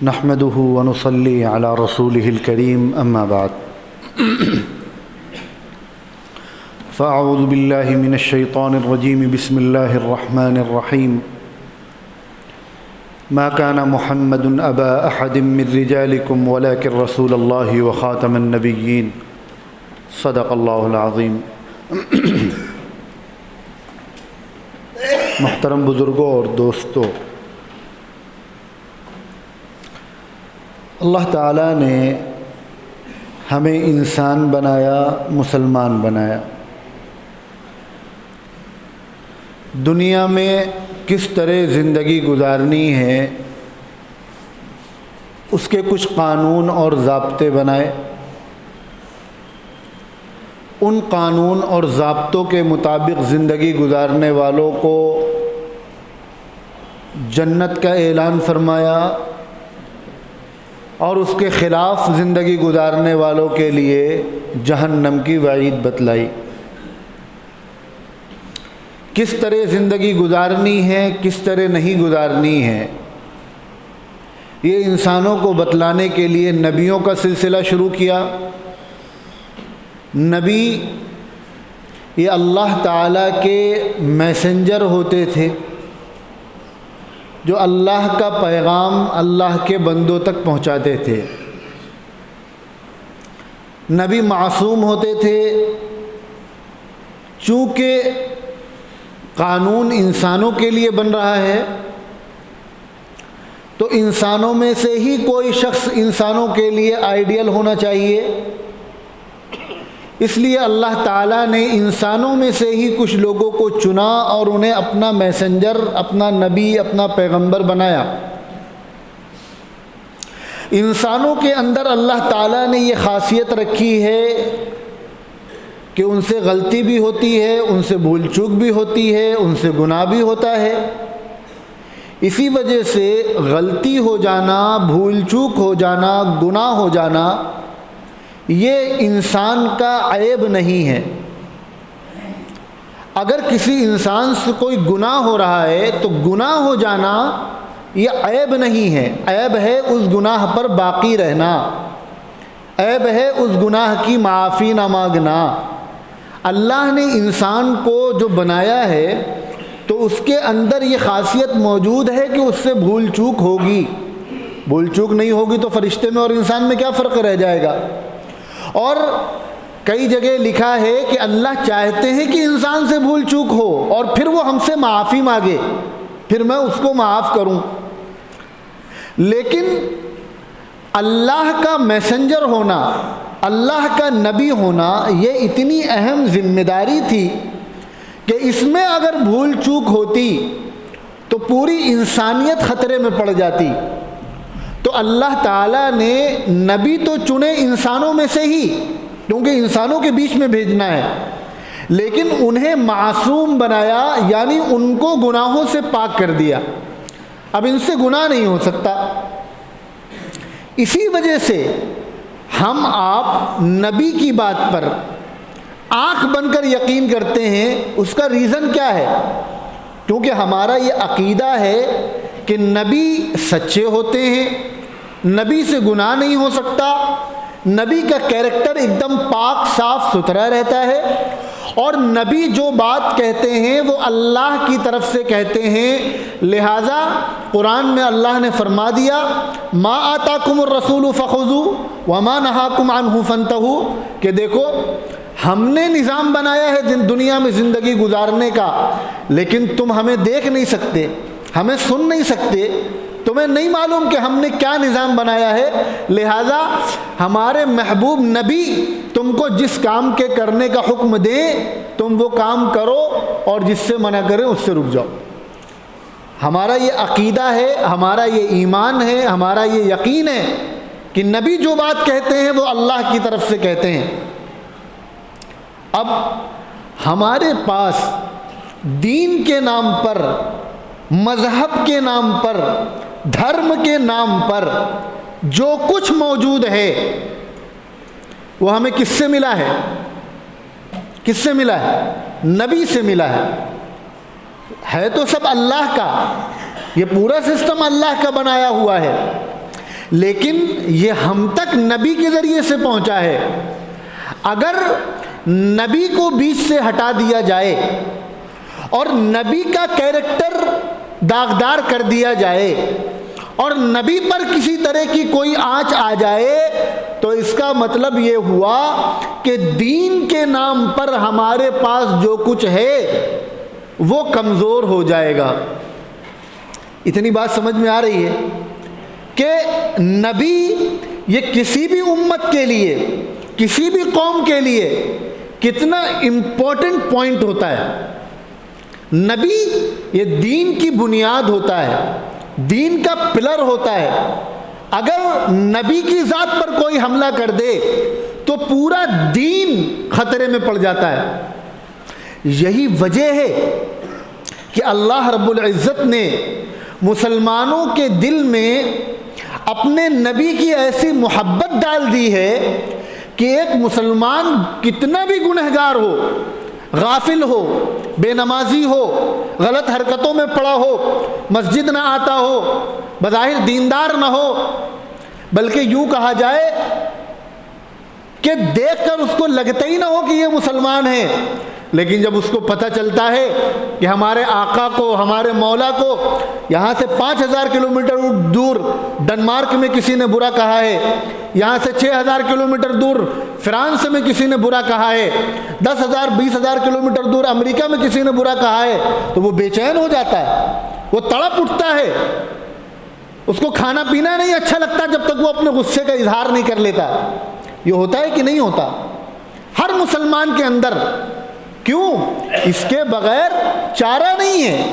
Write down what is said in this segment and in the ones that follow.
نحمده ونصلي على رسوله الكريم أما بعد فأعوذ بالله من الشيطان الرجيم بسم الله الرحمن الرحيم ما كان محمد أبا أحد من رجالكم ولكن رسول الله وخاتم النبيين صدق الله العظيم۔ محترم بزرگوں اور دوستوں، اللہ تعالیٰ نے ہمیں انسان بنایا، مسلمان بنایا۔ دنیا میں کس طرح زندگی گزارنی ہے اس کے کچھ قانون اور ضابطے بنائے۔ ان قانون اور ضابطوں کے مطابق زندگی گزارنے والوں کو جنت کا اعلان فرمایا اور اس کے خلاف زندگی گزارنے والوں کے لیے جہنم کی وعید بتلائی۔ کس طرح زندگی گزارنی ہے، کس طرح نہیں گزارنی ہے، یہ انسانوں کو بتلانے کے لیے نبیوں کا سلسلہ شروع کیا۔ نبی یہ اللہ تعالیٰ کے میسنجر ہوتے تھے جو اللہ کا پیغام اللہ کے بندوں تک پہنچاتے تھے۔ نبی معصوم ہوتے تھے، چونکہ قانون انسانوں کے لیے بن رہا ہے تو انسانوں میں سے ہی کوئی شخص انسانوں کے لیے آئیڈیل ہونا چاہیے، اس لیے اللہ تعالیٰ نے انسانوں میں سے ہی کچھ لوگوں کو چنا اور انہیں اپنا میسنجر، اپنا نبی، اپنا پیغمبر بنایا۔ انسانوں کے اندر اللہ تعالیٰ نے یہ خاصیت رکھی ہے کہ ان سے غلطی بھی ہوتی ہے، ان سے بھول چوک بھی ہوتی ہے، ان سے گناہ بھی ہوتا ہے۔ اسی وجہ سے غلطی ہو جانا، بھول چوک ہو جانا، گناہ ہو جانا یہ انسان کا عیب نہیں ہے۔ اگر کسی انسان سے کوئی گناہ ہو رہا ہے تو گناہ ہو جانا یہ عیب نہیں ہے، عیب ہے اس گناہ پر باقی رہنا، عیب ہے اس گناہ کی معافی نہ مانگنا۔ اللہ نے انسان کو جو بنایا ہے تو اس کے اندر یہ خاصیت موجود ہے کہ اس سے بھول چوک ہوگی۔ بھول چوک نہیں ہوگی تو فرشتے میں اور انسان میں کیا فرق رہ جائے گا؟ اور کئی جگہ لکھا ہے کہ اللہ چاہتے ہیں کہ انسان سے بھول چوک ہو اور پھر وہ ہم سے معافی مانگے، پھر میں اس کو معاف کروں۔ لیکن اللہ کا میسنجر ہونا، اللہ کا نبی ہونا یہ اتنی اہم ذمہ داری تھی کہ اس میں اگر بھول چوک ہوتی تو پوری انسانیت خطرے میں پڑ جاتی۔ تو اللہ تعالیٰ نے نبی تو چنے انسانوں میں سے ہی، کیونکہ انسانوں کے بیچ میں بھیجنا ہے، لیکن انہیں معصوم بنایا، یعنی ان کو گناہوں سے پاک کر دیا۔ اب ان سے گناہ نہیں ہو سکتا۔ اسی وجہ سے ہم آپ نبی کی بات پر آنکھ بن کر یقین کرتے ہیں۔ اس کا ریزن کیا ہے؟ کیونکہ ہمارا یہ عقیدہ ہے کہ نبی سچے ہوتے ہیں، نبی سے گناہ نہیں ہو سکتا، نبی کا کیریکٹر ایک دم پاک صاف ستھرا رہتا ہے، اور نبی جو بات کہتے ہیں وہ اللہ کی طرف سے کہتے ہیں۔ لہٰذا قرآن میں اللہ نے فرما دیا ما آتاکم الرسول فخذوا وما نہاکم عنہ فانتہوا، کہ دیکھو ہم نے نظام بنایا ہے دنیا میں زندگی گزارنے کا، لیکن تم ہمیں دیکھ نہیں سکتے، ہمیں سن نہیں سکتے، تمہیں نہیں معلوم کہ ہم نے کیا نظام بنایا ہے۔ لہٰذا ہمارے محبوب نبی تم کو جس کام کے کرنے کا حکم دیں تم وہ کام کرو، اور جس سے منع کریں اس سے رک جاؤ۔ ہمارا یہ عقیدہ ہے، ہمارا یہ ایمان ہے، ہمارا یہ یقین ہے کہ نبی جو بات کہتے ہیں وہ اللہ کی طرف سے کہتے ہیں۔ اب ہمارے پاس دین کے نام پر، مذہب کے نام پر، دھرم کے نام پر جو کچھ موجود ہے وہ ہمیں کس سے ملا ہے؟ کس سے ملا ہے؟ نبی سے ملا ہے تو سب اللہ کا، یہ پورا سسٹم اللہ کا بنایا ہوا ہے، لیکن یہ ہم تک نبی کے ذریعے سے پہنچا ہے۔ اگر نبی کو بیچ سے ہٹا دیا جائے اور نبی کا کیریکٹر داغدار کر دیا جائے اور نبی پر کسی طرح کی کوئی آنچ آ جائے تو اس کا مطلب یہ ہوا کہ دین کے نام پر ہمارے پاس جو کچھ ہے وہ کمزور ہو جائے گا۔ اتنی بات سمجھ میں آ رہی ہے کہ نبی یہ کسی بھی امت کے لیے، کسی بھی قوم کے لیے کتنا امپورٹنٹ پوائنٹ ہوتا ہے۔ نبی یہ دین کی بنیاد ہوتا ہے، دین کا پلر ہوتا ہے۔ اگر نبی کی ذات پر کوئی حملہ کر دے تو پورا دین خطرے میں پڑ جاتا ہے۔ یہی وجہ ہے کہ اللہ رب العزت نے مسلمانوں کے دل میں اپنے نبی کی ایسی محبت ڈال دی ہے کہ ایک مسلمان کتنا بھی گنہگار ہو، غافل ہو، بے نمازی ہو، غلط حرکتوں میں پڑا ہو، مسجد نہ آتا ہو، بظاہر دیندار نہ ہو، بلکہ یوں کہا جائے کہ دیکھ کر اس کو لگتا ہی نہ ہو کہ یہ مسلمان ہے، لیکن جب اس کو پتہ چلتا ہے کہ ہمارے آقا کو، ہمارے مولا کو یہاں سے 5000 کلومیٹر دور ڈنمارک میں کسی نے برا کہا ہے، یہاں سے 6000 کلومیٹر دور فرانس میں کسی نے برا کہا ہے، 10,000 20,000 کلومیٹر دور امریکہ میں کسی نے برا کہا ہے، تو وہ بے چین ہو جاتا ہے، وہ تڑپ اٹھتا ہے، اس کو کھانا پینا نہیں اچھا لگتا جب تک وہ اپنے غصے کا اظہار نہیں کر لیتا۔ یہ ہوتا ہے کہ نہیں ہوتا؟ ہر مسلمان کے اندر۔ کیوں؟ اس کے بغیر چارہ نہیں ہے۔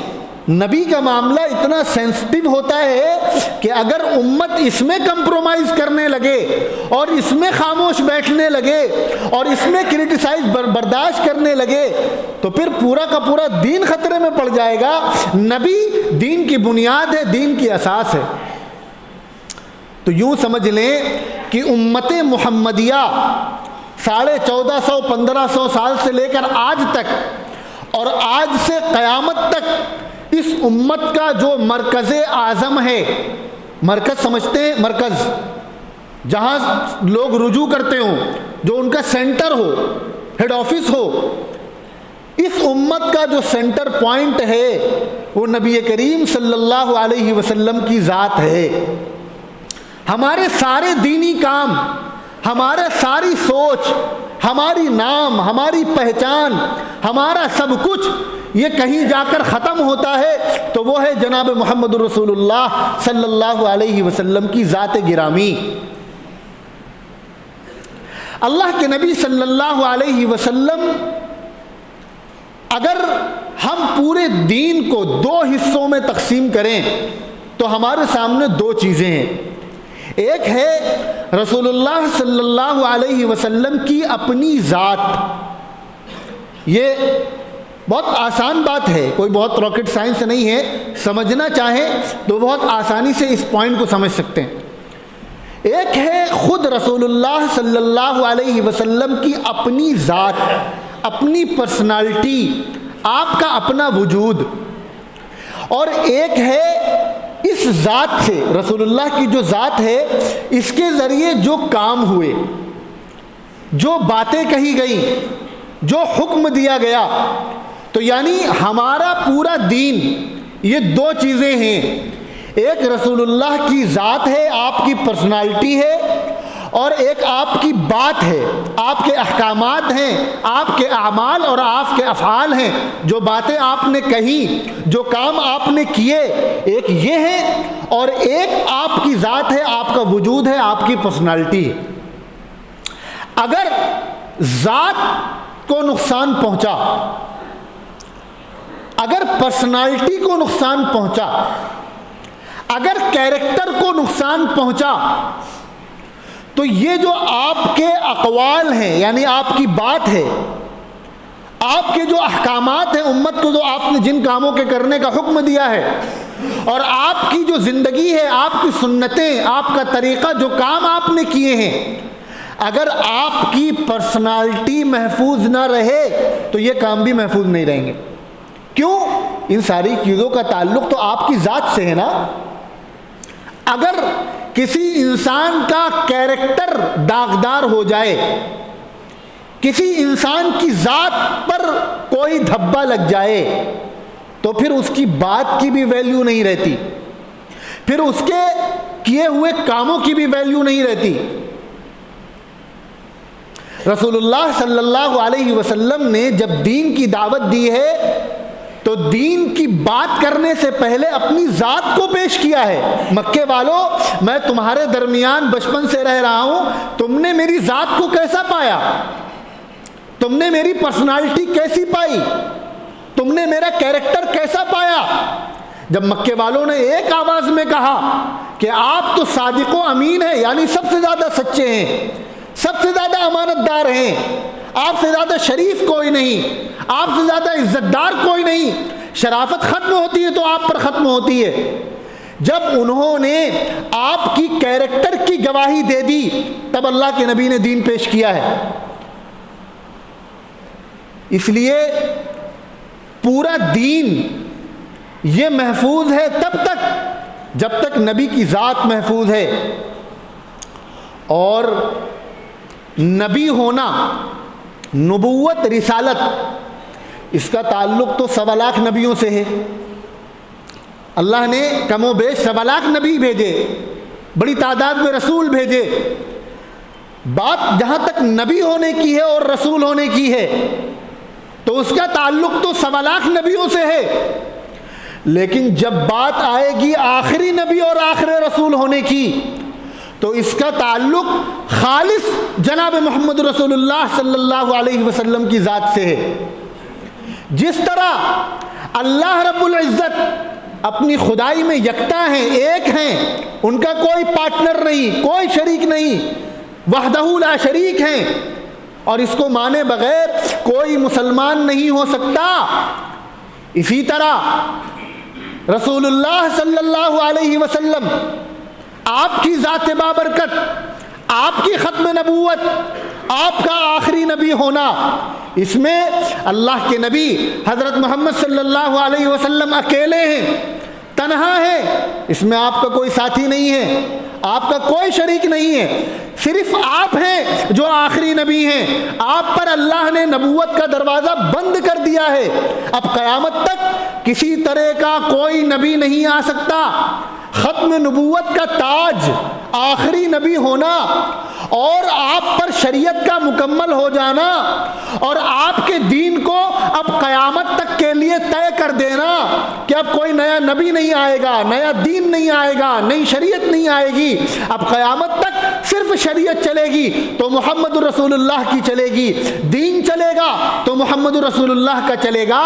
نبی کا معاملہ اتنا سینسٹیو ہوتا ہے کہ اگر امت اس میں کمپرومائز کرنے لگے اور اس میں خاموش بیٹھنے لگے اور اس میں کرٹیسائز برداشت کرنے لگے تو پھر پورا کا پورا دین خطرے میں پڑ جائے گا۔ نبی دین کی بنیاد ہے، دین کی اساس ہے۔ تو یوں سمجھ لیں کہ امت محمدیہ 1450 1500 سال سے لے کر آج تک اور آج سے قیامت تک اس امت کا جو مرکز اعظم ہے، مرکز سمجھتے ہیں، مرکز جہاں لوگ رجوع کرتے ہوں، جو ان کا سینٹر ہو، ہیڈ آفس ہو، اس امت کا جو سینٹر پوائنٹ ہے وہ نبی کریم صلی اللہ علیہ وسلم کی ذات ہے۔ ہمارے سارے دینی کام، ہمارے ساری سوچ، ہماری نام، ہماری پہچان، ہمارا سب کچھ یہ کہیں جا کر ختم ہوتا ہے تو وہ ہے جناب محمد رسول اللہ صلی اللہ علیہ وسلم کی ذات گرامی۔ اللہ کے نبی صلی اللہ علیہ وسلم، اگر ہم پورے دین کو 2 حصوں میں تقسیم کریں تو ہمارے سامنے 2 چیزیں ہیں۔ ایک ہے رسول اللہ صلی اللہ علیہ وسلم کی اپنی ذات۔ یہ بہت آسان بات ہے، کوئی بہت راکٹ سائنس نہیں ہے، سمجھنا چاہیں تو بہت آسانی سے اس پوائنٹ کو سمجھ سکتے ہیں۔ ایک ہے خود رسول اللہ صلی اللہ علیہ وسلم کی اپنی ذات، اپنی پرسنالٹی، آپ کا اپنا وجود، اور ایک ہے اس ذات سے، رسول اللہ کی جو ذات ہے اس کے ذریعے جو کام ہوئے، جو باتیں کہی گئی، جو حکم دیا گیا۔ تو یعنی ہمارا پورا دین یہ 2 چیزیں ہیں، ایک رسول اللہ کی ذات ہے، آپ کی پرسنالٹی ہے، اور ایک آپ کی بات ہے، آپ کے احکامات ہیں، آپ کے اعمال اور آپ کے افعال ہیں، جو باتیں آپ نے کہی، جو کام آپ نے کیے، ایک یہ ہے، اور ایک آپ کی ذات ہے، آپ کا وجود ہے، آپ کی پرسنالٹی ہے۔ اگر ذات کو نقصان پہنچا، اگر پرسنالٹی کو نقصان پہنچا، اگر کیریکٹر کو نقصان پہنچا، تو یہ جو آپ کے اقوال ہیں، یعنی آپ کی بات ہے، آپ کے جو احکامات ہیں، امت کو جو آپ نے جن کاموں کے کرنے کا حکم دیا ہے، اور آپ کی جو زندگی ہے، آپ کی سنتیں، آپ کا طریقہ، جو کام آپ نے کیے ہیں، اگر آپ کی پرسنالٹی محفوظ نہ رہے تو یہ کام بھی محفوظ نہیں رہیں گے۔ کیوں؟ ان ساری چیزوں کا تعلق تو آپ کی ذات سے ہے نا۔ اگر کسی انسان کا کیریکٹر داغدار ہو جائے، کسی انسان کی ذات پر کوئی دھبا لگ جائے، تو پھر اس کی بات کی بھی ویلیو نہیں رہتی، پھر اس کے کیے ہوئے کاموں کی بھی ویلیو نہیں رہتی۔ رسول اللہ صلی اللہ علیہ وسلم نے جب دین کی دعوت دی ہے تو دین کی بات کرنے سے پہلے اپنی ذات کو پیش کیا ہے۔ مکے والوں، میں تمہارے درمیان بچپن سے رہ رہا ہوں، تم نے میری ذات کو کیسا پایا؟ تم نے میری پرسنالٹی کیسی پائی؟ تم نے میرا کیریکٹر کیسا پایا؟ جب مکے والوں نے ایک آواز میں کہا کہ آپ تو صادق و امین ہیں، یعنی سب سے زیادہ سچے ہیں، سب سے زیادہ امانت دار ہیں، آپ سے زیادہ شریف کوئی نہیں، آپ سے زیادہ عزت دار کوئی نہیں، شرافت ختم ہوتی ہے تو آپ پر ختم ہوتی ہے۔ جب انہوں نے آپ کی کیریکٹر کی گواہی دے دی تب اللہ کے نبی نے دین پیش کیا ہے۔ اس لیے پورا دین یہ محفوظ ہے تب تک جب تک نبی کی ذات محفوظ ہے، اور نبی ہونا، نبوت، رسالت، اس کا تعلق تو 1.25 لاکھ نبیوں سے ہے۔ اللہ نے کم و بیش 1.25 لاکھ نبی بھیجے، بڑی تعداد میں رسول بھیجے۔ بات جہاں تک نبی ہونے کی ہے اور رسول ہونے کی ہے تو اس کا تعلق تو 1.25 لاکھ نبیوں سے ہے، لیکن جب بات آئے گی آخری نبی اور آخری رسول ہونے کی تو اس کا تعلق خالص جناب محمد رسول اللہ صلی اللہ علیہ وسلم کی ذات سے ہے۔ جس طرح اللہ رب العزت اپنی خدائی میں یکتا ہیں، ایک ہیں، ان کا کوئی پارٹنر نہیں، کوئی شریک نہیں، وحدہ لا شریک ہیں، اور اس کو مانے بغیر کوئی مسلمان نہیں ہو سکتا، اسی طرح رسول اللہ صلی اللہ علیہ وسلم، آپ کی ذات بابرکت، آپ کی ختم نبوت، آپ کا آخری نبی ہونا، اس میں اللہ کے نبی حضرت محمد صلی اللہ علیہ وسلم اکیلے ہیں، تنہا ہے، اس میں آپ کا کوئی ساتھی نہیں ہے، آپ کا کوئی شریک نہیں ہے، صرف آپ ہیں جو آخری نبی ہیں۔ آپ پر اللہ نے نبوت کا دروازہ بند کر دیا ہے، اب قیامت تک کسی طرح کا کوئی نبی نہیں آ سکتا۔ ختم نبوت کا تاج، آخری نبی ہونا، اور آپ پر شریعت کا مکمل ہو جانا، اور آپ کے دین کو اب قیامت تک کے لیے طے کر دینا کہ اب کوئی نیا نبی نہیں آئے گا، نیا دین نہیں آئے گا، نئی شریعت نہیں آئے گی، اب قیامت تک صرف شریعت چلے گی تو محمد رسول اللہ کی چلے گی، دین چلے گا تو محمد رسول اللہ کا چلے گا۔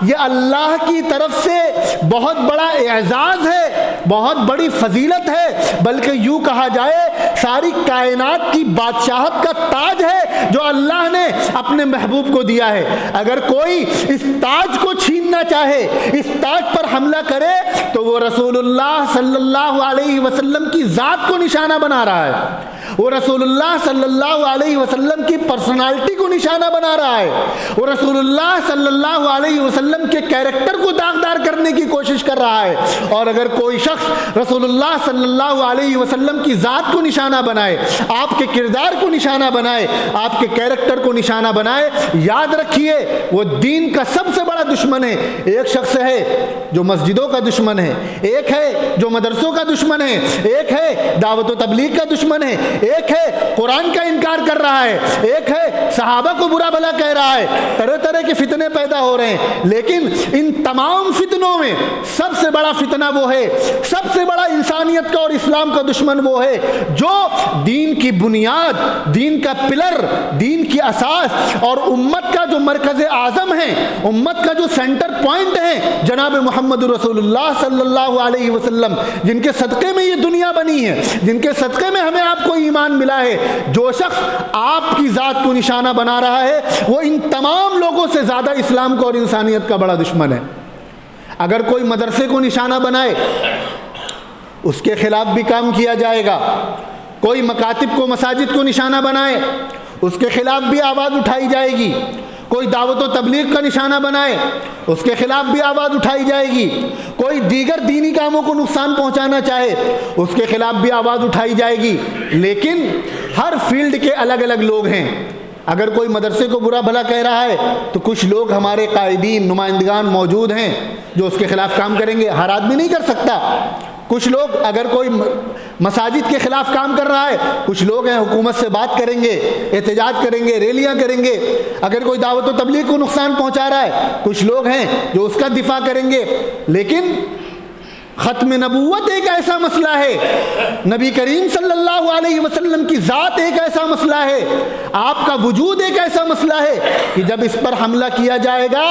یہ اللہ کی طرف سے بہت بڑا اعزاز ہے، بہت بڑی فضیلت ہے، بلکہ یوں کہا جائے ساری کائنات کی بادشاہت کا تاج ہے جو اللہ نے اپنے محبوب کو دیا ہے۔ اگر کوئی اس تاج کو چھیننا چاہے، اس تاج پر حملہ کرے، تو وہ رسول اللہ صلی اللہ علیہ وسلم کی ذات کو نشانہ بنا رہا ہے، وہ رسول اللہ صلی اللہ علیہ وسلم کی پرسنالٹی کو نشانہ بنا رہا ہے، وہ رسول اللہ صلی اللہ علیہ وسلم کے کیریکٹر کو داغدار کرنے کی کوشش کر رہا ہے۔ اور اگر کوئی شخص رسول اللہ صلی اللہ علیہ وسلم کی ذات کو نشانہ بنائے، آپ کے کردار کو نشانہ بنائے، آپ کے کیریکٹر کو نشانہ بنائے، یاد رکھیے وہ دین کا سب سے بڑا دشمن ہے۔ ایک شخص ہے جو مسجدوں کا دشمن ہے، ایک ہے جو مدرسوں کا دشمن ہے، ایک ہے دعوت و تبلیغ کا دشمن ہے، ایک ہے قرآن کا انکار کر رہا ہے، ایک ہے صحابہ کو برا بھلا کہہ رہا ہے، طرح طرح کے فتنے پیدا ہو رہے ہیں۔ لیکن ان تمام فتنوں میں سب سے بڑا فتنہ وہ ہے، سب سے بڑا انسانیت کا اور اسلام کا دشمن وہ ہے جو دین کی بنیاد، دین کا پلر، دین کی اساس اور امت کا جو مرکز اعظم ہے، امت کا جو سینٹر پوائنٹ ہے، جناب محمد رسول اللہ صلی اللہ علیہ وسلم، جن کے صدقے میں یہ دنیا بنی ہے، جن کے صدقے میں ہمیں آپ کو ایمان ملا ہے۔ جو شخص آپ کی ذات کو نشانہ بنا رہا ہے وہ ان تمام لوگوں سے زیادہ اسلام کو اور انسانیت کا بڑا دشمن ہے۔ اگر کوئی مدرسے کو نشانہ بنائے اس کے خلاف بھی کام کیا جائے گا، کوئی مکاتب کو، مساجد کو نشانہ بنائے اس کے خلاف بھی آواز اٹھائی جائے گی، کوئی دعوت و تبلیغ کا نشانہ بنائے اس کے خلاف بھی آواز اٹھائی جائے گی، کوئی دیگر دینی کاموں کو نقصان پہنچانا چاہے اس کے خلاف بھی آواز اٹھائی جائے گی۔ لیکن ہر فیلڈ کے الگ الگ لوگ ہیں۔ اگر کوئی مدرسے کو برا بھلا کہہ رہا ہے تو کچھ لوگ ہمارے قائدین نمائندگان موجود ہیں جو اس کے خلاف کام کریں گے، ہر آدمی نہیں کر سکتا۔ کچھ لوگ اگر کوئی مساجد کے خلاف کام کر رہا ہے، کچھ لوگ ہیں حکومت سے بات کریں گے، احتجاج کریں گے، ریلیاں کریں گے۔ اگر کوئی دعوت و تبلیغ کو نقصان پہنچا رہا ہے، کچھ لوگ ہیں جو اس کا دفاع کریں گے۔ لیکن ختم نبوت ایک ایسا مسئلہ ہے، نبی کریم صلی اللہ علیہ وسلم کی ذات ایک ایسا مسئلہ ہے، آپ کا وجود ایک ایسا مسئلہ ہے کہ جب اس پر حملہ کیا جائے گا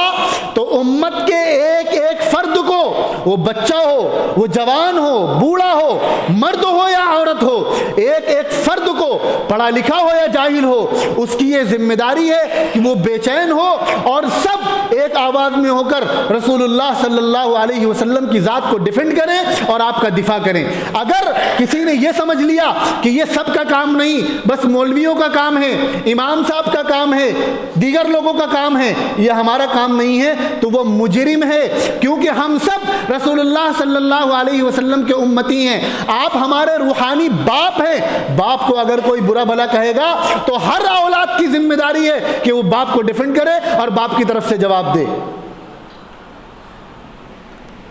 تو امت کے ایک ایک فرد کو، وہ بچہ ہو، وہ جوان ہو، بوڑھا ہو، مرد ہو یا عورت ہو، ایک ایک فرد کو، پڑھا لکھا ہو یا جاہل ہو، اس کی یہ ذمہ داری ہے کہ وہ بے چین ہو اور سب ایک آواز میں ہو کر رسول اللہ صلی اللہ علیہ وسلم کی ذات کو ڈیفینڈ کریں اور آپ کا دفاع کریں۔ اگر کسی نے یہ سمجھ لیا کہ یہ سب کا کام نہیں، بس مولویوں کا کام ہے، امام صاحب کا کام ہے، دیگر لوگوں کا کام ہے، یہ ہمارا کام نہیں ہے، تو وہ مجرم ہے، کیونکہ ہم سب رسول اللہ صلی اللہ علیہ وسلم کے امتی ہیں۔ آپ ہمارے روحانی باپ ہیں، باپ کو اگر کوئی برا بھلا کہے گا تو ہر اولاد کی ذمہ داری ہے کہ وہ باپ کو ڈیفینڈ کرے اور باپ کی طرف سے جواب دے۔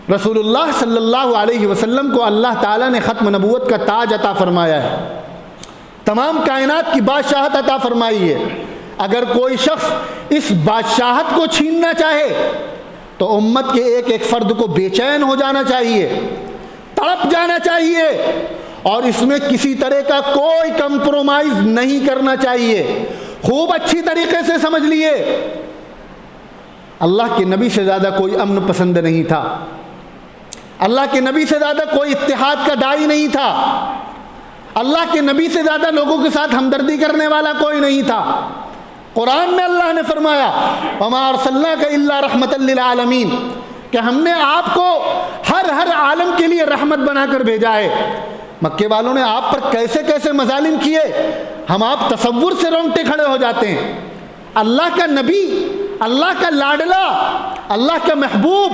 رسول اللہ صلی اللہ علیہ وسلم کو اللہ تعالیٰ نے ختم نبوت کا تاج عطا فرمایا ہے، تمام کائنات کی بادشاہت عطا فرمائی ہے۔ اگر کوئی شخص اس بادشاہت کو چھیننا چاہے تو امت کے ایک ایک فرد کو بے چین ہو جانا چاہیے، تڑپ جانا چاہیے، اور اس میں کسی طرح کا کوئی کمپرومائز نہیں کرنا چاہیے۔ خوب اچھی طریقے سے سمجھ لیے، اللہ کے نبی سے زیادہ کوئی امن پسند نہیں تھا، اللہ کے نبی سے زیادہ کوئی اتحاد کا داعی نہیں تھا، اللہ کے نبی سے زیادہ لوگوں کے ساتھ ہمدردی کرنے والا کوئی نہیں تھا۔ قرآن میں اللہ نے فرمایا وَمَا أَرْسَلْنَاكَ إِلَّا رَحْمَةً لِلْعَالَمِينَ، کہ ہم نے آپ کو ہر عالم کے لیے رحمت بنا کر بھیجا ہے۔ مکے والوں نے آپ پر کیسے کیسے مظالم کیے، ہم آپ تصور سے رونگٹے کھڑے ہو جاتے ہیں۔ اللہ کا نبی، اللہ کا لاڈلا، اللہ کا محبوب،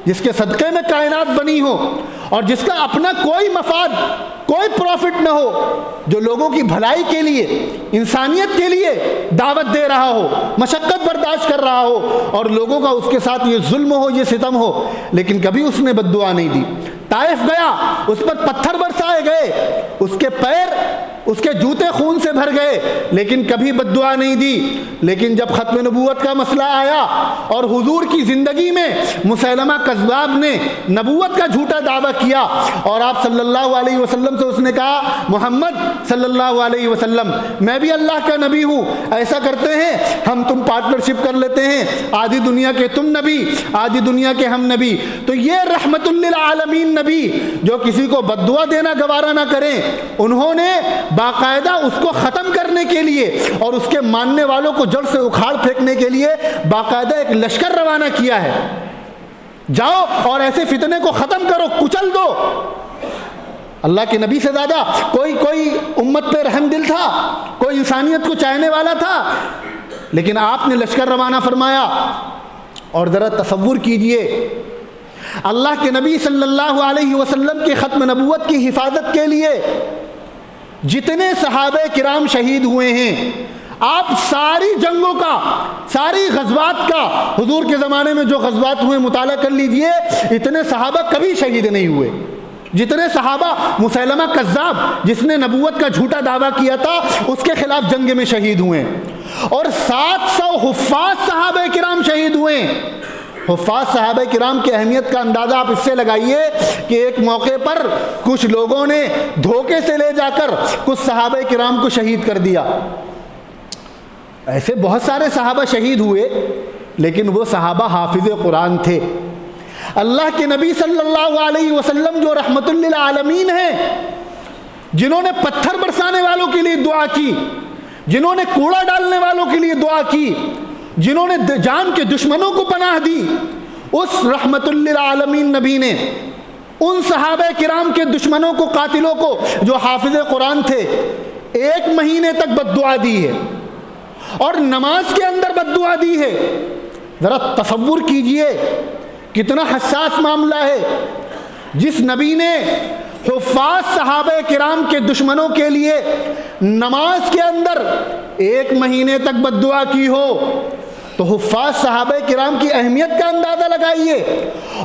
جس کے صدقے میں کائنات بنی ہو اور جس کا اپنا کوئی مفاد، کوئی پروفٹ نہ ہو، جو لوگوں کی بھلائی کے لیے، انسانیت کے لیے دعوت دے رہا ہو، مشقت برداشت کر رہا ہو، اور لوگوں کا اس کے ساتھ یہ ظلم ہو، یہ ستم ہو، لیکن کبھی اس نے بد دعا نہیں دی۔ طائف گیا، اس پر پتھر برسائے گئے، اس کے پیر، اس کے جوتے خون سے بھر گئے، لیکن کبھی بد دعا نہیں دی۔ لیکن جب ختم نبوت کا مسئلہ آیا اور حضور کی زندگی میں مسیلمہ کذاب نے نبوت کا جھوٹا دعویٰ کیا اور آپ صلی اللہ علیہ وسلم سے اس نے کہا محمد صلی اللہ علیہ وسلم میں بھی اللہ کا نبی ہوں، ایسا کرتے ہیں ہم تم پارٹنرشپ کر لیتے ہیں، آدھی دنیا کے تم نبی، آدھی دنیا کے ہم نبی۔ تو یہ رحمت للعالمین نبی جو کسی کو بد دعا دینا گوارا نہ کریں، انہوں نے باقاعدہ اس کو ختم کرنے کے لیے اور اس کے ماننے والوں کو جڑ سے اکھاڑ پھینکنے کے لیے باقاعدہ ایک لشکر روانہ کیا ہے، جاؤ اور ایسے فتنے کو ختم کرو، کچل دو۔ اللہ کے نبی سے زیادہ کوئی امت پہ رحم دل تھا، کوئی انسانیت کو چاہنے والا تھا، لیکن آپ نے لشکر روانہ فرمایا۔ اور ذرا تصور کیجئے، اللہ کے نبی صلی اللہ علیہ وسلم کی ختم نبوت کی حفاظت کے لیے جتنے صحابہ کرام شہید ہوئے ہیں، آپ ساری جنگوں کا، ساری غزوات کا، حضور کے زمانے میں جو غزوات ہوئے مطالعہ کر لیجئے، اتنے صحابہ کبھی شہید نہیں ہوئے جتنے صحابہ مسیلمہ کذاب جس نے نبوت کا جھوٹا دعویٰ کیا تھا اس کے خلاف جنگ میں شہید ہوئے، اور 700 حفاظ صحابہ کرام شہید ہوئے۔ حفاظ صحابہ کرام کی اہمیت کا اندازہ آپ اس سے لگائیے کہ ایک موقع پر کچھ لوگوں نے دھوکے سے لے جا کر کچھ صحابہ کرام کو شہید کر دیا۔ ایسے بہت سارے صحابہ شہید ہوئے، لیکن وہ صحابہ حافظ قرآن تھے۔ اللہ کے نبی صلی اللہ علیہ وسلم جو رحمت للعالمین ہیں، جنہوں نے پتھر برسانے والوں کے لیے دعا کی، جنہوں نے کوڑا ڈالنے والوں کے لیے دعا کی، جنہوں نے جان کے دشمنوں کو پناہ دی، اس رحمت للعالمین نبی نے ان صحابہ کرام کے دشمنوں کو، قاتلوں کو جو حافظ قرآن تھے، 1 مہینے تک بد دعا دی ہے، اور نماز کے اندر بد دعا دی ہے۔ ذرا تصور کیجئے کتنا حساس معاملہ ہے۔ جس نبی نے حفاظ صحابہ کرام کے دشمنوں کے لیے نماز کے اندر 1 مہینے تک بد دعا کی ہو، تو حفاظ صحابہ کرام کی اہمیت کا اندازہ لگائیے۔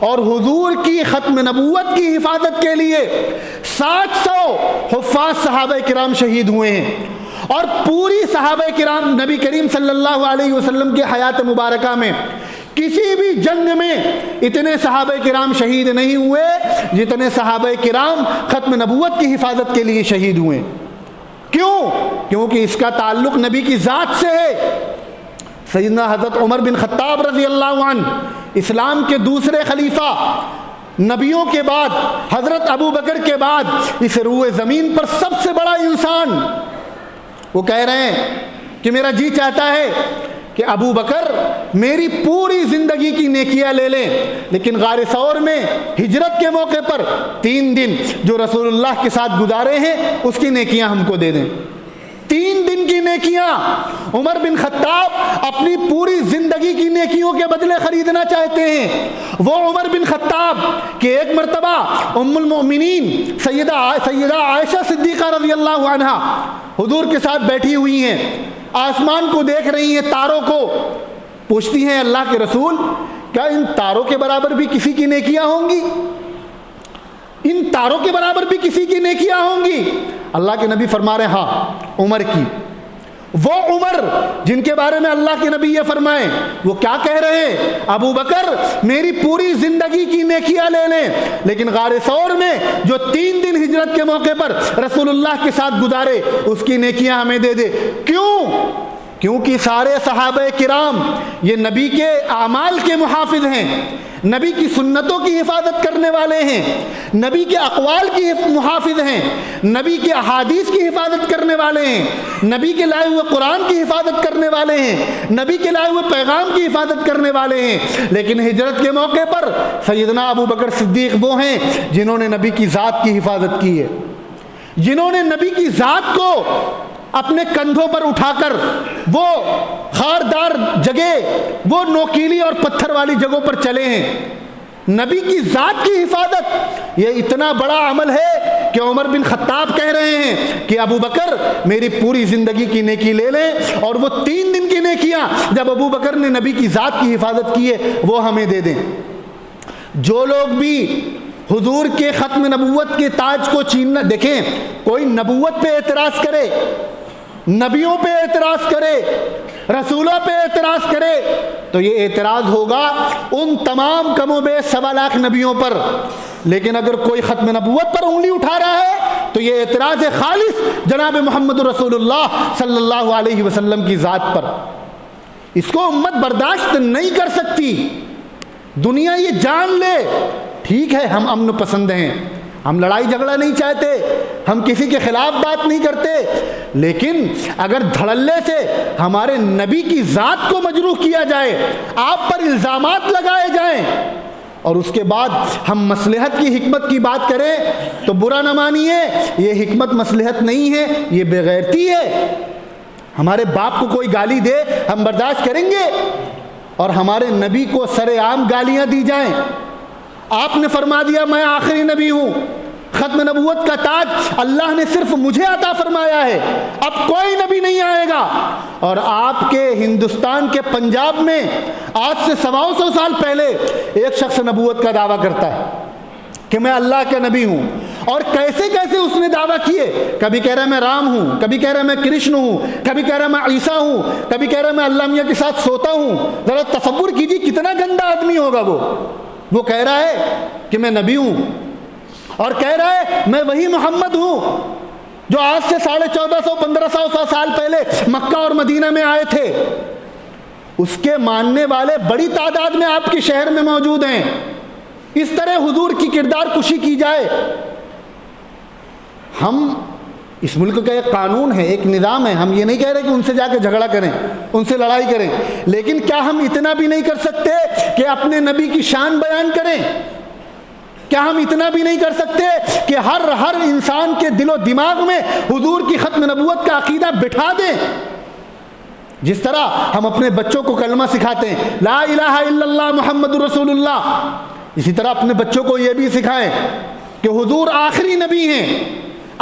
اور حضور کی ختم نبوت کی حفاظت کے لیے 700 حفاظ صحابہ کرام شہید ہوئے ہیں، اور پوری صحابہ کرام نبی کریم صلی اللہ علیہ وسلم کی حیات مبارکہ میں کسی بھی جنگ میں اتنے صحابہ کرام شہید نہیں ہوئے جتنے صحابہ کرام ختم نبوت کی حفاظت کے لیے شہید ہوئے۔ کیوں؟ کیونکہ اس کا تعلق نبی کی ذات سے ہے۔ سیدنا حضرت عمر بن خطاب رضی اللہ عنہ، اسلام کے دوسرے خلیفہ، نبیوں کے بعد حضرت ابو بکر کے بعد اس روئے زمین پر سب سے بڑا انسان، وہ کہہ رہے ہیں کہ میرا جی چاہتا ہے کہ ابو بکر میری پوری زندگی کی نیکیاں لے لیں، لیکن غار ثور میں ہجرت کے موقع پر 3 دن جو رسول اللہ کے ساتھ گزارے ہیں اس کی نیکیاں ہم کو دے دیں۔ 3 دن کی نیکیاں عمر بن خطاب اپنی پوری زندگی کی نیکیوں کے بدلے خریدنا چاہتے ہیں۔ وہ عمر بن خطاب کہ ایک مرتبہ ام المؤمنین سیدہ عائشہ صدیقہ رضی اللہ عنہا حضور کے ساتھ بیٹھی ہوئی ہیں، آسمان کو دیکھ رہی ہیں، تاروں کو، پوچھتی ہیں اللہ کے رسول کیا ان تاروں کے برابر بھی کسی کی نیکیاں ہوں گی؟ ان تاروں کے برابر بھی کسی کی نیکیاں ہوں گی؟ اللہ کے نبی فرما رہے ہاں عمر کی۔ وہ عمر جن کے بارے میں اللہ کے نبی یہ فرمائیں، وہ کیا کہہ رہے ہیں؟ ابو بکر میری پوری زندگی کی نیکیاں لے لیں، لیکن غار ثور میں جو 3 دن ہجرت کے موقع پر رسول اللہ کے ساتھ گزارے اس کی نیکیاں ہمیں دے دے۔ کیوں؟ کیونکہ سارے صحابہ کرام یہ نبی کے اعمال کے محافظ ہیں، نبی کی سنتوں کی حفاظت کرنے والے ہیں، نبی کے اقوال کی محافظ ہیں، نبی کے احادیث کی حفاظت کرنے والے ہیں، نبی کے لائے ہوئے قرآن کی حفاظت کرنے والے ہیں، نبی کے لائے ہوئے پیغام کی حفاظت کرنے والے ہیں۔ لیکن ہجرت کے موقع پر سیدنا ابو بکر صدیق وہ ہیں جنہوں نے نبی کی ذات کی حفاظت کی ہے، جنہوں نے نبی کی ذات کو اپنے کندھوں پر اٹھا کر وہ خاردار جگہ، وہ نوکیلی اور پتھر والی جگہوں پر چلے ہیں۔ نبی کی ذات کی حفاظت یہ اتنا بڑا عمل ہے کہ عمر بن خطاب کہہ رہے ہیں کہ ابو بکر میری پوری زندگی کی نیکی لے لیں، اور وہ 3 دن کی نیکیاں جب ابو بکر نے نبی کی ذات کی حفاظت کی ہے وہ ہمیں دے دیں۔ جو لوگ بھی حضور کے ختم نبوت کے تاج کو چھیننا، دیکھیں کوئی نبوت پہ اعتراض کرے، نبیوں پہ اعتراض کرے، رسولوں پہ اعتراض کرے، تو یہ اعتراض ہوگا ان تمام کم و بیش 1.25 لاکھ نبیوں پر۔ لیکن اگر کوئی ختم نبوت پر انگلی اٹھا رہا ہے تو یہ اعتراض ہے خالص جناب محمد رسول اللہ صلی اللہ علیہ وسلم کی ذات پر۔ اس کو امت برداشت نہیں کر سکتی۔ دنیا یہ جان لے ٹھیک ہے ہم امن پسند ہیں، ہم لڑائی جھگڑا نہیں چاہتے، ہم کسی کے خلاف بات نہیں کرتے، لیکن اگر دھڑلے سے ہمارے نبی کی ذات کو مجروح کیا جائے، آپ پر الزامات لگائے جائیں، اور اس کے بعد ہم مصلحت کی حکمت کی بات کریں تو برا نہ مانیے، یہ حکمت مصلحت نہیں ہے، یہ بے غیرتی ہے۔ ہمارے باپ کو کوئی گالی دے ہم برداشت کریں گے، اور ہمارے نبی کو سر عام گالیاں دی جائیں؟ آپ نے فرما دیا میں آخری نبی ہوں، ختم نبوت کا تاج اللہ نے صرف مجھے عطا فرمایا ہے، اب کوئی نبی نہیں آئے گا، اور آپ کے ہندوستان کے پنجاب میں آج سے 125 سال پہلے ایک شخص نبوت کا دعویٰ کرتا ہے کہ میں اللہ کا نبی ہوں، اور کیسے کیسے اس نے دعویٰ کیے، کبھی کہہ رہا ہے میں رام ہوں، کبھی کہہ رہا ہے میں کرشن ہوں، کبھی کہہ رہا ہے میں عیسیٰ ہوں، کبھی کہہ رہا ہے میں اللہ میاں کے ساتھ سوتا ہوں۔ ذرا تصور کیجیے کتنا گندا آدمی ہوگا وہ کہہ رہا ہے کہ میں نبی ہوں، اور کہہ رہا ہے میں وہی محمد ہوں جو آج سے 1450-1500 سال پہلے مکہ اور مدینہ میں آئے تھے۔ اس کے ماننے والے بڑی تعداد میں آپ کے شہر میں موجود ہیں۔ اس طرح حضور کی کردار کشی کی جائے، ہم اس ملک کا ایک قانون ہے، ایک نظام ہے، ہم یہ نہیں کہہ رہے کہ ان سے جا کے جھگڑا کریں، ان سے لڑائی کریں، لیکن کیا ہم اتنا بھی نہیں کر سکتے کہ اپنے نبی کی شان بیان کریں؟ کیا ہم اتنا بھی نہیں کر سکتے کہ ہر انسان کے دل و دماغ میں حضور کی ختم نبوت کا عقیدہ بٹھا دیں؟ جس طرح ہم اپنے بچوں کو کلمہ سکھاتے ہیں لا الہ الا اللہ محمد رسول اللہ، اسی طرح اپنے بچوں کو یہ بھی سکھائیں کہ حضور آخری نبی ہیں،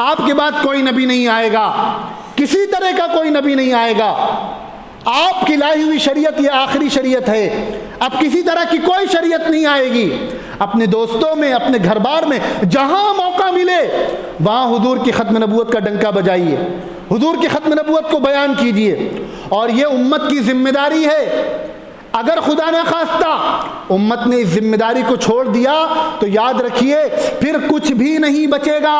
آپ کے بعد کوئی نبی نہیں آئے گا، کسی طرح کا کوئی نبی نہیں آئے گا، آپ کی لائی ہوئی شریعت یہ آخری شریعت ہے، اب کسی طرح کی کوئی شریعت نہیں آئے گی۔ اپنے دوستوں میں، اپنے گھر بار میں جہاں موقع ملے وہاں حضور کی ختم نبوت کا ڈنکا بجائیے، حضور کی ختم نبوت کو بیان کیجئے، اور یہ امت کی ذمہ داری ہے۔ اگر خدا نہ خواستہ امت نے اس ذمہ داری کو چھوڑ دیا تو یاد رکھیے پھر کچھ بھی نہیں بچے گا۔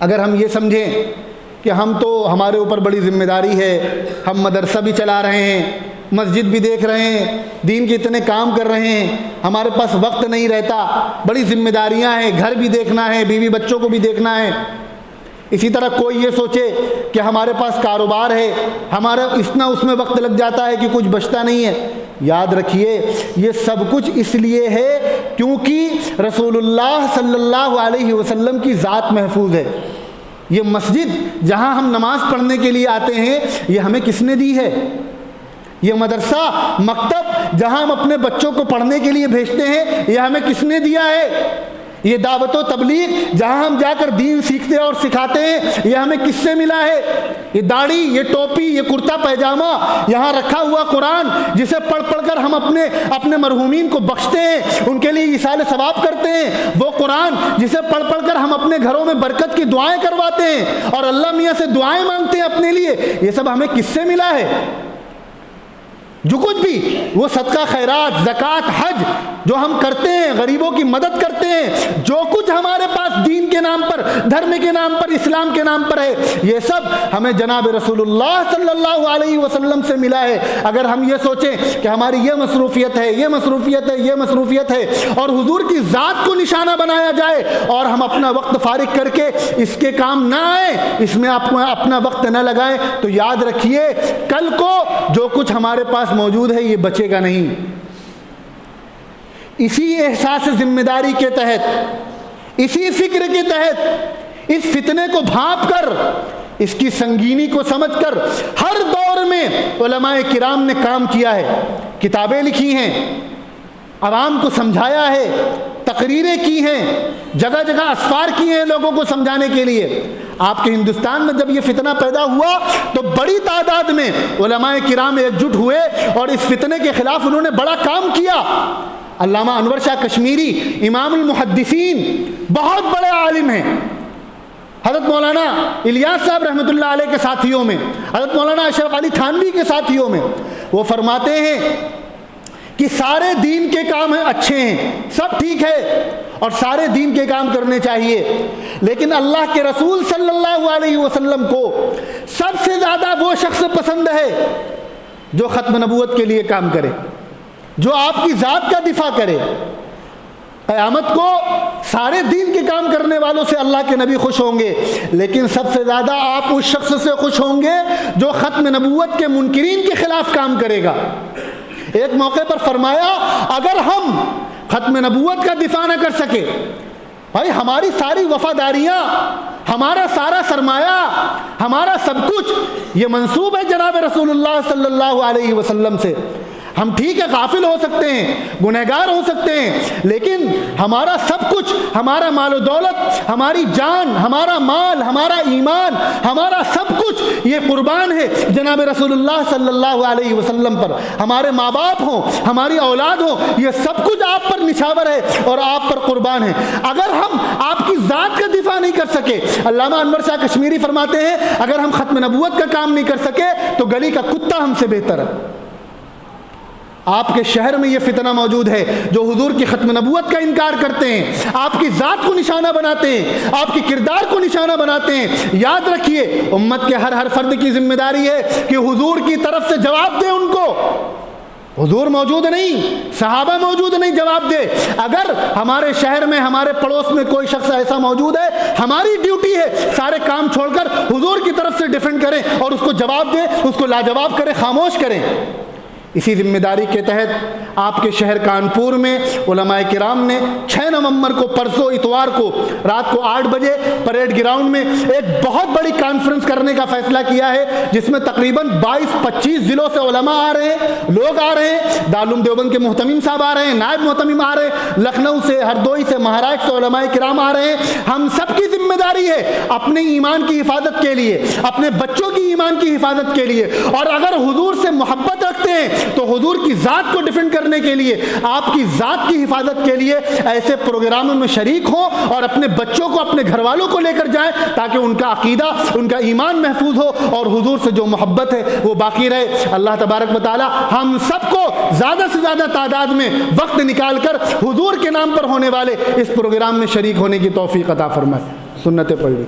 اگر ہم یہ سمجھیں کہ ہم تو ہمارے اوپر بڑی ذمہ داری ہے، ہم مدرسہ بھی چلا رہے ہیں، مسجد بھی دیکھ رہے ہیں، دین کے اتنے کام کر رہے ہیں، ہمارے پاس وقت نہیں رہتا، بڑی ذمہ داریاں ہیں، گھر بھی دیکھنا ہے، بیوی بچوں کو بھی دیکھنا ہے۔ اسی طرح کوئی یہ سوچے کہ ہمارے پاس کاروبار ہے، ہمارا اتنا اس میں وقت لگ جاتا ہے کہ کچھ بچتا نہیں ہے۔ یاد رکھیے یہ سب کچھ اس لیے ہے کیونکہ رسول اللہ صلی اللہ علیہ وسلم کی ذات محفوظ ہے۔ یہ مسجد جہاں ہم نماز پڑھنے کے لیے آتے ہیں یہ ہمیں کس نے دی ہے؟ یہ مدرسہ، مکتب جہاں ہم اپنے بچوں کو پڑھنے کے لیے بھیجتے ہیں یہ ہمیں کس نے دیا ہے؟ یہ دعوت و تبلیغ جہاں ہم جا کر دین سیکھتے اور سکھاتے ہیں یہ ہمیں کس سے ملا ہے؟ یہ داڑھی، یہ ٹوپی، یہ کرتا پیجامہ، یہاں رکھا ہوا قرآن جسے پڑھ پڑھ کر ہم اپنے مرحومین کو بخشتے ہیں، ان کے لیے ایصال ثواب کرتے ہیں، وہ قرآن جسے پڑھ پڑھ کر ہم اپنے گھروں میں برکت کی دعائیں کرواتے ہیں اور اللہ میاں سے دعائیں مانگتے ہیں اپنے لیے، یہ سب ہمیں کس سے ملا ہے؟ جو کچھ بھی وہ صدقہ خیرات، زکوٰۃ، حج جو ہم کرتے ہیں، غریبوں کی مدد کرتے ہیں، جو کچھ ہمارے پاس دین کے نام پر، دھرم کے نام پر، اسلام کے نام پر ہے، یہ سب ہمیں جناب رسول اللہ صلی اللہ علیہ وسلم سے ملا ہے۔ اگر ہم یہ سوچیں کہ ہماری یہ مصروفیت ہے، یہ مصروفیت ہے، یہ مصروفیت ہے اور حضور کی ذات کو نشانہ بنایا جائے اور ہم اپنا وقت فارغ کر کے اس کے کام نہ آئیں، اس میں اپنا وقت نہ لگائیں، تو یاد رکھیے کل کو جو کچھ ہمارے پاس موجود ہے یہ بچے گا نہیں۔ اسی احساس ذمہ داری کے تحت، اسی فکر کے تحت اس فتنے کو بھانپ کر، اس کی سنگینی کو سمجھ کر ہر دور میں علماء کرام نے کام کیا ہے، کتابیں لکھی ہیں، عوام کو سمجھایا ہے، تقریریں کی ہیں، جگہ جگہ اسفار کیے ہیں لوگوں کو سمجھانے کے لیے۔ آپ کے ہندوستان میں جب یہ فتنہ پیدا ہوا تو بڑی تعداد میں علماء کرام ایک جٹ ہوئے اور اس فتنے کے خلاف انہوں نے بڑا کام کیا۔ علامہ انور شاہ کشمیری امام المحدثین بہت بڑے عالم ہیں، حضرت مولانا الیاس صاحب رحمۃ اللہ علیہ کے ساتھیوں میں، حضرت مولانا اشرف علی تھانوی کے ساتھیوں میں، وہ فرماتے ہیں کہ سارے دین کے کام اچھے ہیں، سب ٹھیک ہے اور سارے دین کے کام کرنے چاہیے، لیکن اللہ کے رسول صلی اللہ علیہ وسلم کو سب سے زیادہ وہ شخص پسند ہے جو ختم نبوت کے لیے کام کرے، جو آپ کی ذات کا دفاع کرے۔ قیامت کو سارے دین کے کام کرنے والوں سے اللہ کے نبی خوش ہوں گے، لیکن سب سے زیادہ آپ اس شخص سے خوش ہوں گے جو ختم نبوت کے منکرین کے خلاف کام کرے گا۔ ایک موقع پر فرمایا اگر ہم ختم نبوت کا دفاع نہ کر سکے، بھائی ہماری ساری وفاداریاں، ہمارا سارا سرمایہ، ہمارا سب کچھ یہ منسوب ہے جناب رسول اللہ صلی اللہ علیہ وسلم سے۔ ہم ٹھیک ہے غافل ہو سکتے ہیں، گنہگار ہو سکتے ہیں، لیکن ہمارا سب کچھ، ہمارا مال و دولت، ہماری جان، ہمارا مال، ہمارا ایمان، ہمارا سب کچھ یہ قربان ہے جناب رسول اللہ صلی اللہ علیہ وسلم پر۔ ہمارے ماں باپ ہوں، ہماری اولاد ہوں، یہ سب کچھ آپ پر نچھاور ہے اور آپ پر قربان ہے۔ اگر ہم آپ کی ذات کا دفاع نہیں کر سکے، علامہ انور شاہ کشمیری فرماتے ہیں اگر ہم ختم نبوت کا کام نہیں کر سکے تو گلی کا کتا ہم سے بہتر ہے۔ آپ کے شہر میں یہ فتنہ موجود ہے جو حضور کی ختم نبوت کا انکار کرتے ہیں، آپ کی ذات کو نشانہ بناتے ہیں، آپ کی کردار کو نشانہ بناتے ہیں۔ یاد رکھیے امت کے ہر فرد کی ذمہ داری ہے کہ حضور کی طرف سے جواب دے ان کو۔ حضور موجود نہیں، صحابہ موجود نہیں، جواب دے۔ اگر ہمارے شہر میں، ہمارے پڑوس میں کوئی شخص ایسا موجود ہے، ہماری ڈیوٹی ہے سارے کام چھوڑ کر حضور کی طرف سے ڈیفینڈ کریں اور اس کو جواب دیں، اس کو لاجواب کریں، خاموش کریں۔ اسی ذمہ داری کے تحت آپ کے شہر کانپور میں علماء کرام نے 6 نومبر کو پرسوں اتوار کو رات کو 8 بجے پریڈ گراؤنڈ میں ایک بہت بڑی کانفرنس کرنے کا فیصلہ کیا ہے، جس میں تقریباً 22-25 ضلعوں سے علماء آ رہے ہیں، لوگ آ رہے ہیں، دارالعلوم دیوبند کے محتمم صاحب آ رہے ہیں، نائب محتمم آ رہے ہیں، لکھنؤ سے، ہردوئی سے، مہاراشٹر سے علماء کرام آ رہے ہیں۔ ہم سب کی ذمہ داری ہے اپنے ایمان کی حفاظت کے لیے، اپنے بچوں کی ایمان کی حفاظت کے لیے، اور اگر حضور سے محبت رکھتے ہیں تو حضور کی ذات کو ڈیفینڈ کرنے کے لیے، آپ کی ذات کی حفاظت کے لیے ایسے پروگراموں میں شریک ہوں اور اپنے بچوں کو، اپنے گھر والوں کو لے کر جائیں، تاکہ ان کا عقیدہ، ان کا ایمان محفوظ ہو اور حضور سے جو محبت ہے وہ باقی رہے۔ اللہ تبارک و تعالی ہم سب کو زیادہ سے زیادہ تعداد میں وقت نکال کر حضور کے نام پر ہونے والے اس پروگرام میں شریک ہونے کی توفیق عطا فرمائے۔ سنتیں پڑھ لی۔